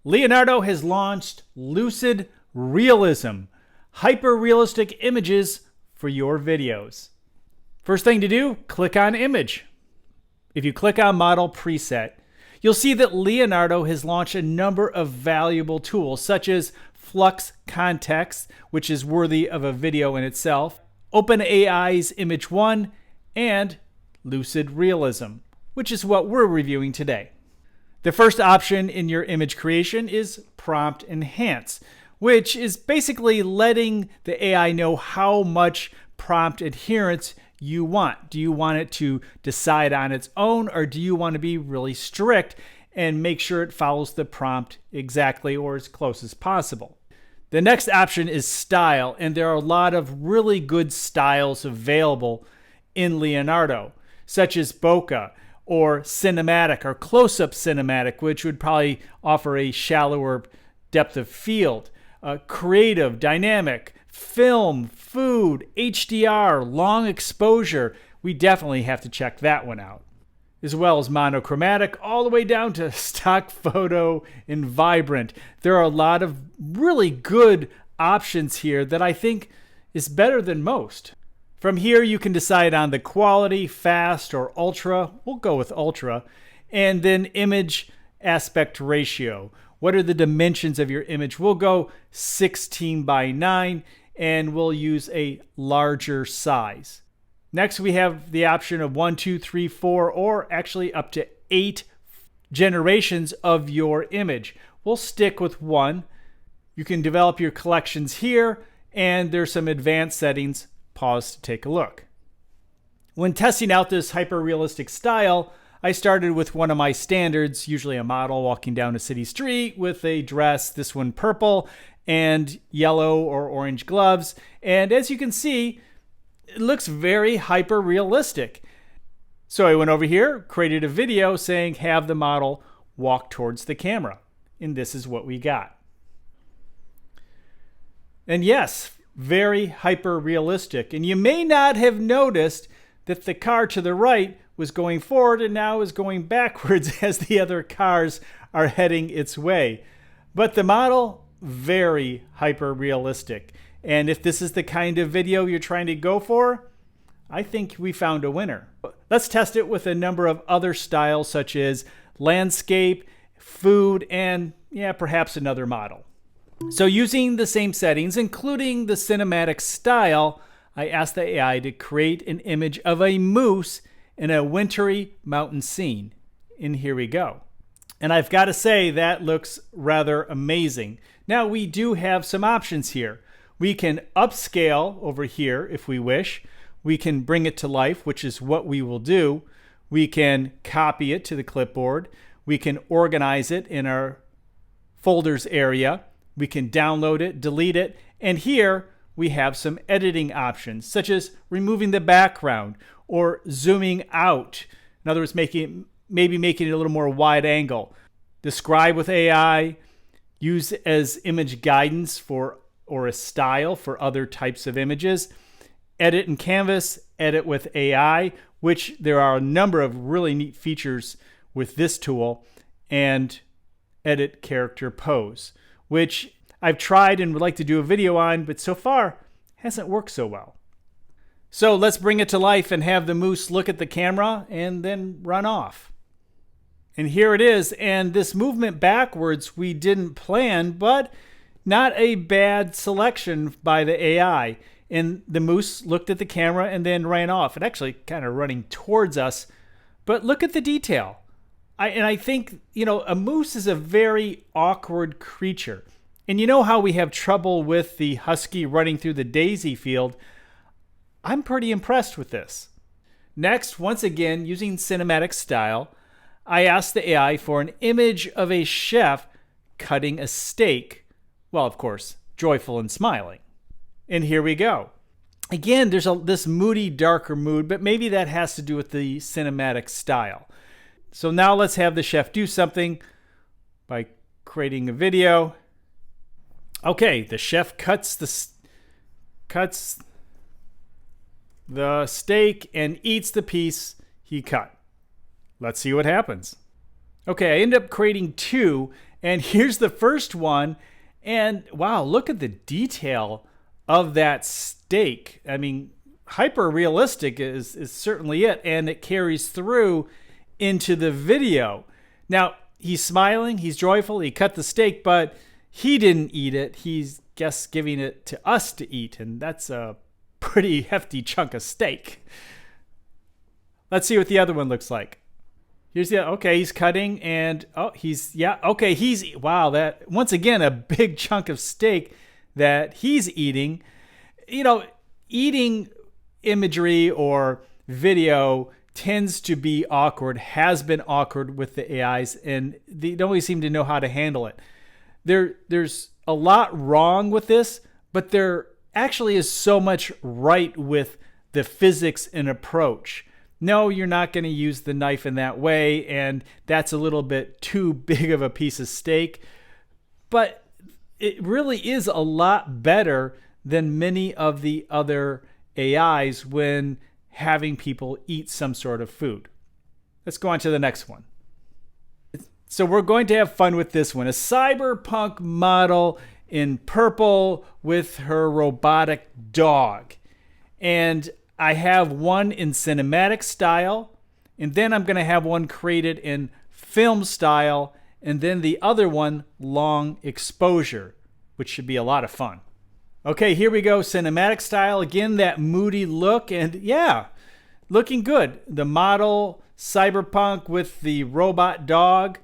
Leonardo has launched Lucid Realism, hyper-realistic images for your videos. First thing to do, click on Image. If you click on Model Preset, you'll see that Leonardo has launched a number of valuable tools, such as Flux Context, which is worthy of a video in itself, OpenAI's Image 1, and Lucid Realism, which is what we're reviewing today. The first option in your image creation is Prompt Enhance, which is basically letting the AI know how much prompt adherence you want. Do you want it to decide on its own, or do you want to be really strict and make sure it follows the prompt exactly or as close as possible? The next option is Style, and there are a lot of really good styles available in Leonardo, such as bokeh, or cinematic, or close-up cinematic, which would probably offer a shallower depth of field. Creative, dynamic, film, food, HDR, long exposure. We definitely have to check that one out. As well as monochromatic, all the way down to stock photo and vibrant. There are a lot of really good options here that I think is better than most. From here, you can decide on the quality, fast, or ultra. We'll go with ultra. And then image aspect ratio. What are the dimensions of your image? We'll go 16:9, and we'll use a larger size. Next, we have the option of 1, 2, 3, 4, or actually up to 8 generations of your image. We'll stick with 1. You can develop your collections here, and there's some advanced settings. Pause to take a look. When testing out this hyper-realistic style, I started with one of my standards, usually a model walking down a city street with a dress, this one purple, and yellow or orange gloves. And as you can see, it looks very hyper-realistic. So I went over here, created a video saying have the model walk towards the camera. And this is what we got. And yes, very hyper-realistic. And you may not have noticed that the car to the right was going forward and now is going backwards as the other cars are heading its way. But the model, very hyper-realistic. And if this is the kind of video you're trying to go for, I think we found a winner. Let's test it with a number of other styles such as landscape, food, and perhaps another model. So using the same settings, including the cinematic style, I asked the AI to create an image of a moose in a wintry mountain scene. And here we go. And I've got to say that looks rather amazing. Now we do have some options here. We can upscale over here if we wish. We can bring it to life, which is what we will do. We can copy it to the clipboard. We can organize it in our folders area. We can download it, delete it, and here we have some editing options, such as removing the background or zooming out. In other words, maybe making it a little more wide angle. Describe with AI, use as image guidance or a style for other types of images. Edit in Canvas, edit with AI, which there are a number of really neat features with this tool, and edit character pose, which I've tried and would like to do a video on, but so far hasn't worked so well. So let's bring it to life and have the moose look at the camera and then run off. And here it is, and this movement backwards we didn't plan, but not a bad selection by the AI. And the moose looked at the camera and then ran off. It actually kind of running towards us, but look at the detail. I think, a moose is a very awkward creature. And you know how we have trouble with the husky running through the daisy field? I'm pretty impressed with this. Next, once again, using cinematic style, I asked the AI for an image of a chef cutting a steak. Well, of course, joyful and smiling. And here we go. Again, there's this moody, darker mood, but maybe that has to do with the cinematic style. So now let's have the chef do something by creating a video. Okay, the chef cuts the steak and eats the piece he cut. Let's see what happens. Okay, I ended up creating two, And here's the first one. And wow, look at the detail of that steak. I mean, hyper realistic is certainly it. And it carries through into the video. Now, he's smiling, he's joyful, he cut the steak, but he didn't eat it. He's just giving it to us to eat. And that's a pretty hefty chunk of steak. Let's see what the other one looks like. Here's the, okay, he's cutting and, oh, wow, that, once again, a big chunk of steak that he's eating. You know, eating imagery or video tends to be awkward, has been awkward with the AIs, and they don't always seem to know how to handle it. There's a lot wrong with this, but there actually is so much right with the physics and approach. No, you're not going to use the knife in that way, and that's a little bit too big of a piece of steak. But it really is a lot better than many of the other AIs when having people eat some sort of food. Let's go on to the next one. So we're going to have fun with this one. A cyberpunk model in purple with her robotic dog. And I have one in cinematic style, and then I'm going to have one created in film style, and then the other one long exposure, which should be a lot of fun. Okay, here we go. Cinematic style. Again, that moody look, and yeah, looking good. The model, cyberpunk with the robot dog.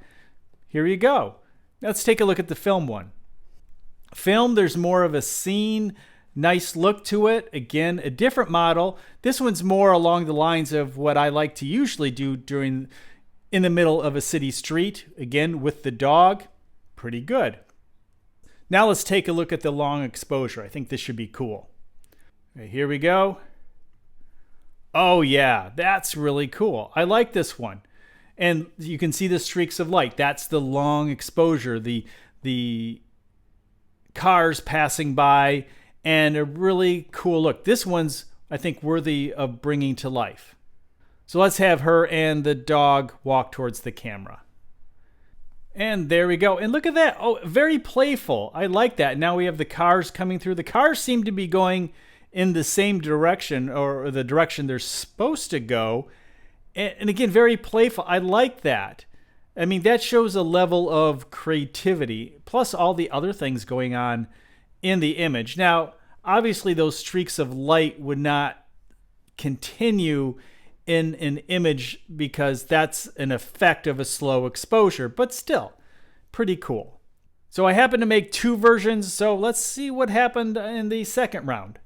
Here you go. Let's take a look at the film one. Film, there's more of a scene, nice look to it. Again, a different model. This one's more along the lines of what I like to usually do in the middle of a city street. Again, with the dog. Pretty good. Now let's take a look at the long exposure. I think this should be cool. Okay, here we go. Oh yeah, that's really cool. I like this one. And you can see the streaks of light. That's the long exposure, the cars passing by, and a really cool look. This one's, I think, worthy of bringing to life. So let's have her and the dog walk towards the camera. And there we go. And look at that. Oh, very playful. I like that. Now we have the cars coming through. The cars seem to be going in the same direction, or the direction they're supposed to go. And again, very playful. I like that. I mean, that shows a level of creativity, plus all the other things going on in the image. Now, obviously, those streaks of light would not continue in an image because that's an effect of a slow exposure, but still, pretty cool. So I happen to make two versions, so let's see what happened in the second round.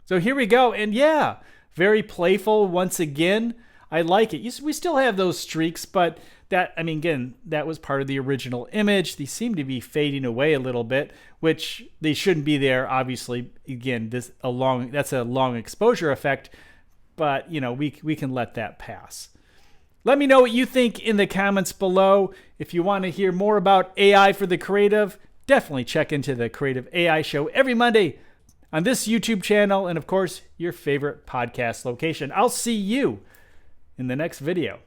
So here we go, and yeah, very playful once again. I like it. We still have those streaks, but that, I mean, again, that was part of the original image. They seem to be fading away a little bit, which they shouldn't be there. Obviously, again, that's a long exposure effect, but you know, we can let that pass. Let me know what you think in the comments below. If you want to hear more about AI for the creative, definitely check into the Creative AI Show every Monday on this YouTube channel, and of course, your favorite podcast location. I'll see you in the next video.